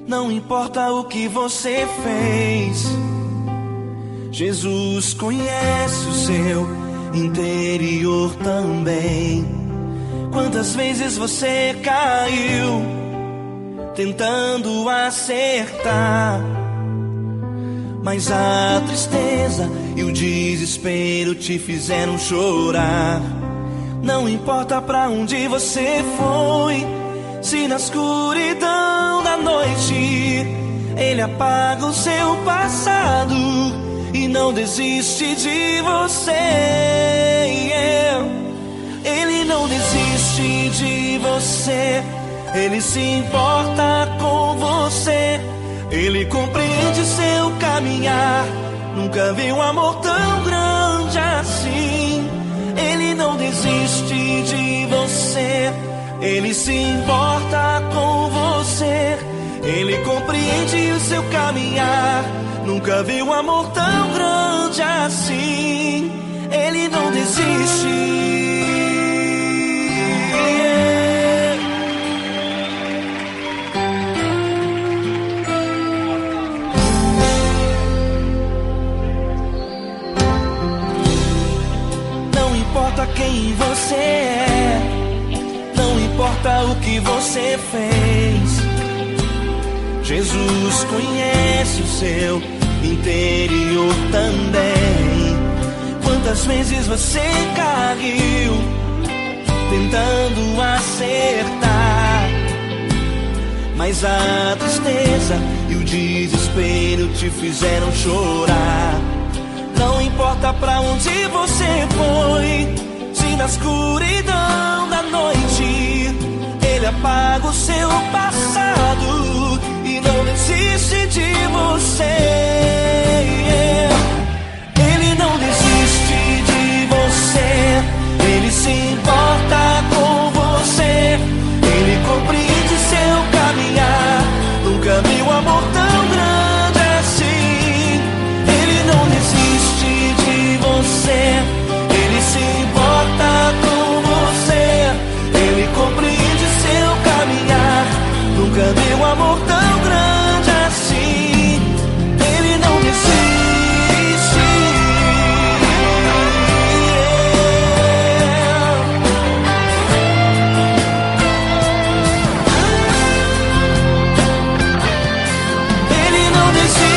não importa o que você fez, Jesus conhece o seu interior também. Quantas vezes você caiu tentando acertar, mas a tristeza e o desespero te fizeram chorar. Não importa pra onde você foi, se na escuridão da noite Ele apaga o seu passado e não desiste de você. Ele não desiste de você. Ele se importa com você. Ele compreende seu caminhar. Nunca vi um amor tão grande assim. Ele não desiste de você. Ele se importa com você. Ele compreende o seu caminhar. Nunca vi um amor tão grande assim. Ele não desiste. Não importa quem você é, não importa o que você fez, Jesus conhece o seu interior também. Quantas vezes você caiu tentando acertar, mas a tristeza e o desespero te fizeram chorar. Não importa pra onde você foi, se na escuridão da noite Ele apaga o seu passado e não desiste de você. Ele não desiste de você. Ele se importa com você. Ele compreende seu caminhar. Nunca vi um amor tão grande assim. Ele não desiste de você. Ele se importa com você. Ele compreende seu caminhar. Nunca vi um amor tão grande assim. Ele não desiste. Ele não desiste.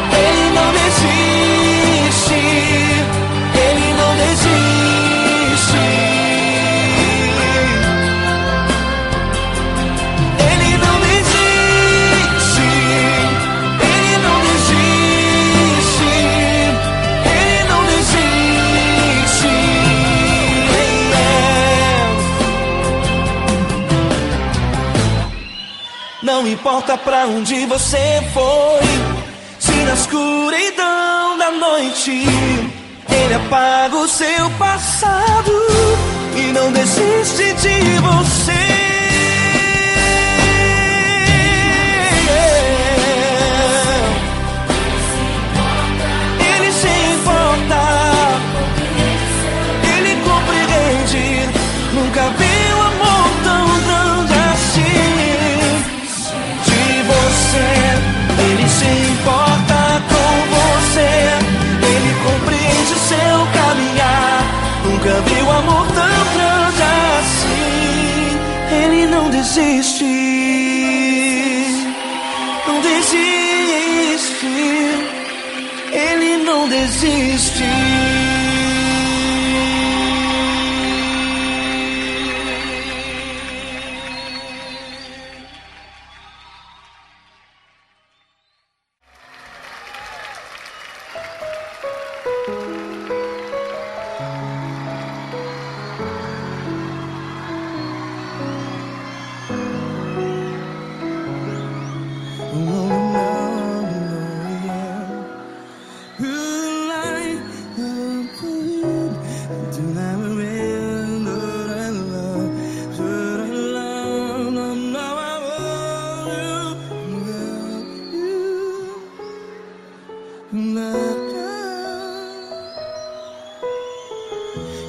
Ele não desiste. Ele não desiste. Ele não desiste. Ele não desiste. Ele não desiste. Não importa pra onde você foi, se na escuridão da noite Ele apaga o seu passado e não desiste de você. Ele se importa, Ele compreende. Nunca vi um amor tão grande assim. De você, Ele se importa com você. Ele compreende seu caminhar. Nunca vi um amor tão grande assim. Ele não desiste. Não desiste. Ele não desiste.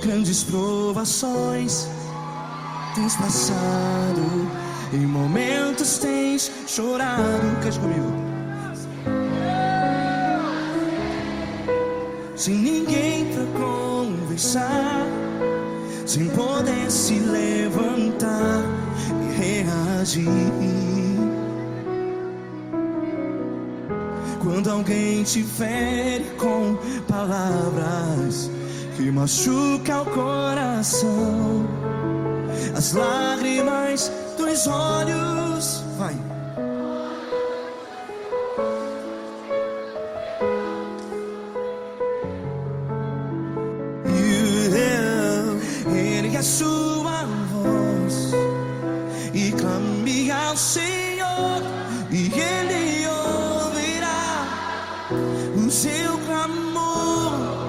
Grandes provações tens passado, em momentos tens chorado. Cante comigo. Sem ninguém pra conversar, sem poder se levantar e reagir. Quando alguém te fere com palavras que machuca o coração, as lágrimas dos olhos, vai. Ele a sua voz e clame ao Senhor, e Ele ouvirá o seu clamor.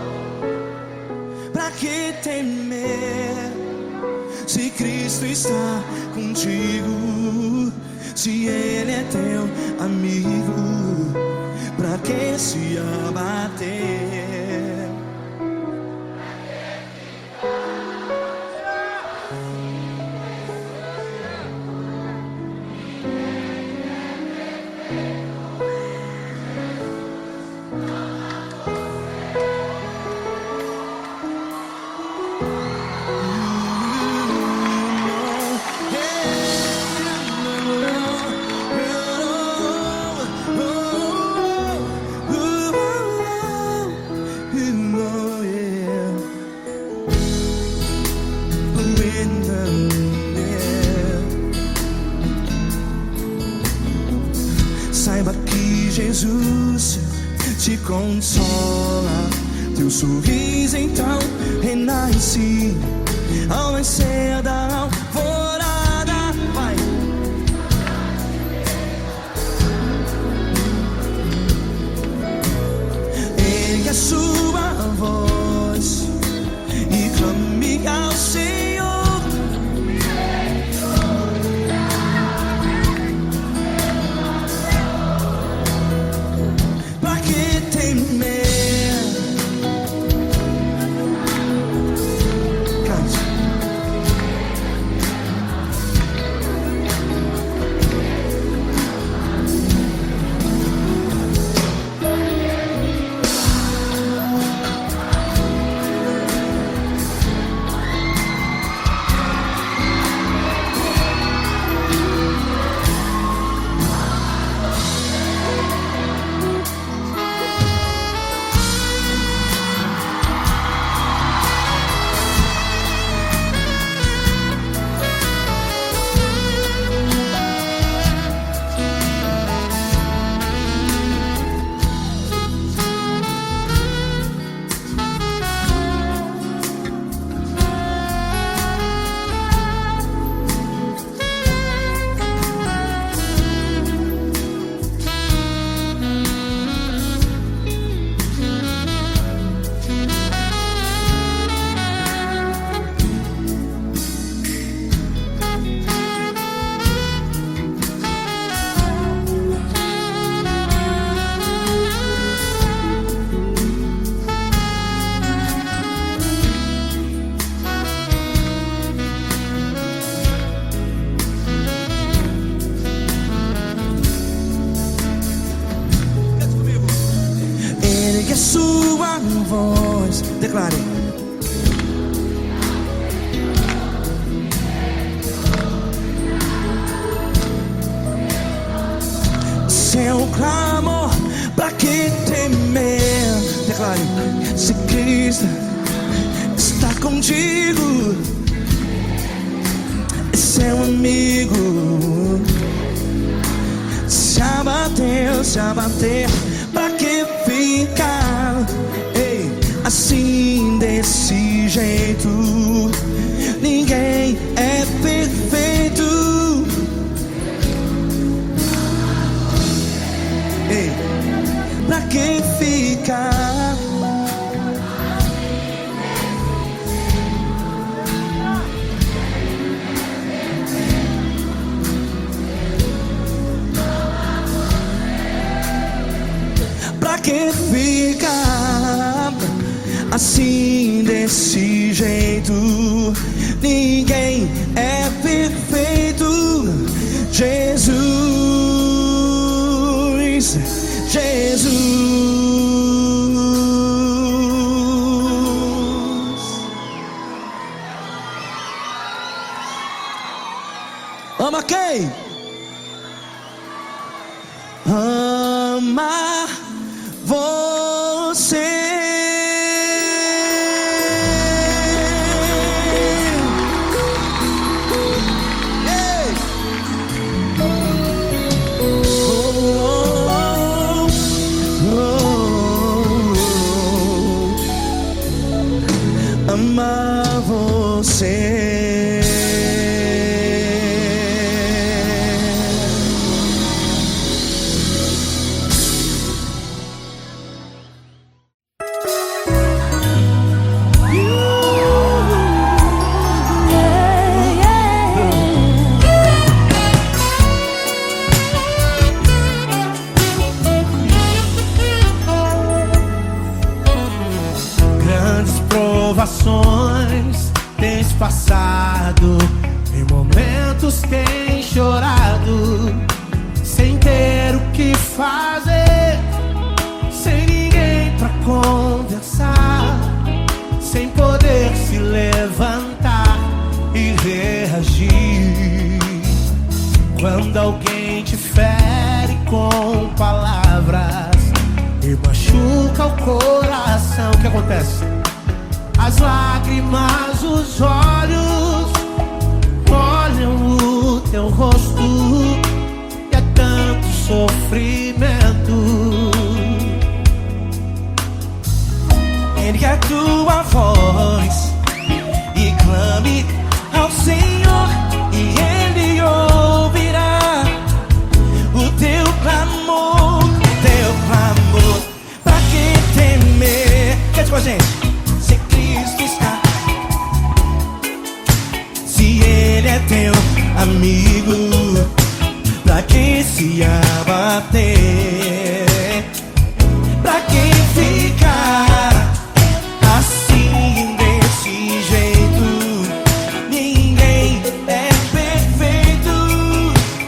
Pra que temer se Cristo está contigo? Se Ele é teu amigo, pra que se abater? Saiba que Jesus te consola, teu sorriso então renasce ao nascer da alvorada. Vai. Ergue a sua voz e clame ao Senhor. Pra que temer? Ergue a sua voz, declare. Seu clamor, pra que temer? Declare. Se Cristo está contigo, é seu amigo. Se abater, pra que ficar assim desse jeito? Ninguém é perfeito. Pra que ficar? Pra que ficar assim desse jeito? Ninguém é perfeito. Jesus, Jesus. Ama quem? Ama você. Amar você. você. Provações tens passado, em momentos tens chorado, sem ter o que fazer, sem ninguém pra conversar, sem poder se levantar e reagir. Quando alguém te fere com palavras e machuca o coração, o que acontece? As lágrimas, os olhos molham o teu rosto, e é tanto sofrimento. Ergue a tua voz e clame ao Senhor, e Ele ouvirá o teu clamor, pra que temer? Cante com a gente. Ele é teu amigo, pra que se abater? Pra que ficar assim desse jeito? Ninguém é perfeito.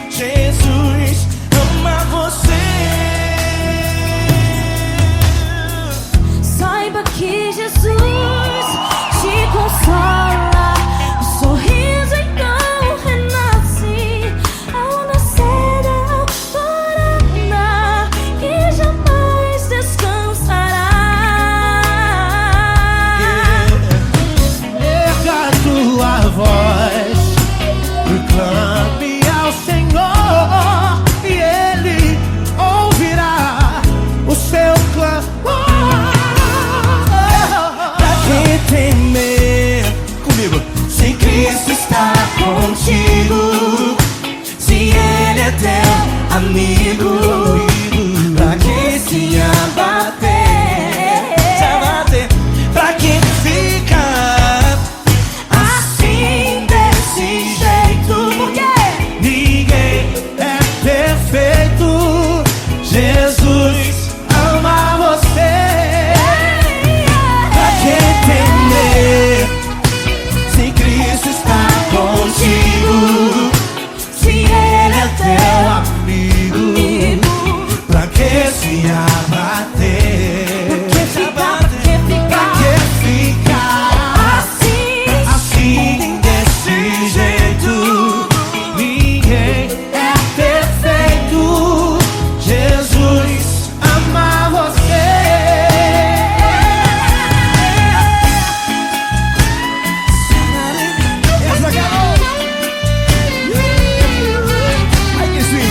Jesus ama você. Saiba que Jesus te consola. Clame ao Senhor e Ele ouvirá o seu clamor. Pra que temer? Comigo. Se Cristo está contigo, se Ele é teu amigo, pra que se abater? Pra que ficar assim desse jeito? Jesus ama você. Pra que temer? Se Cristo está contigo, se Ele é teu amigo, pra que se abater? Pra que ficar assim desse jeito? Ninguém é perfeito. Jesus ama você. Essa garota. Ai que sim.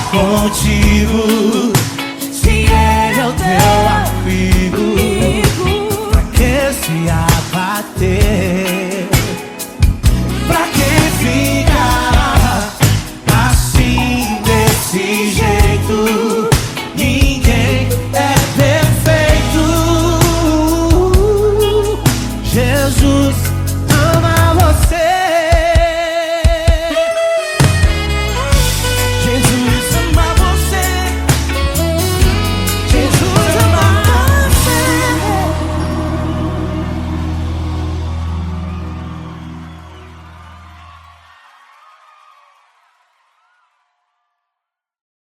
Contigo, se Ele é o teu